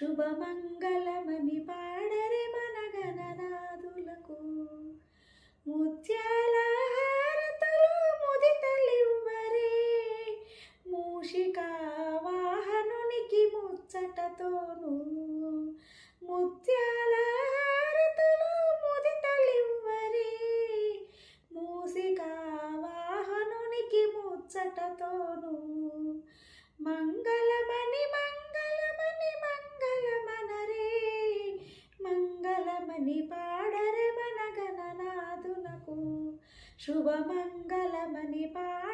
శుభమంగళమని పాడరే మన గణనాథులకు. ముత్యాల హారతులు ముదితలివ్వరే మూషిక వాహనునికి ముచ్చటతోను. ముత్యాల హారతులు ముదితలివ్వరే మూషిక వాహనునికి ముచ్చటతోను. మంగళమని మంగళమని మంగళమనరే మంగళమని పాడరే మన గణనాథులకు. శుభమంగళమని పాడ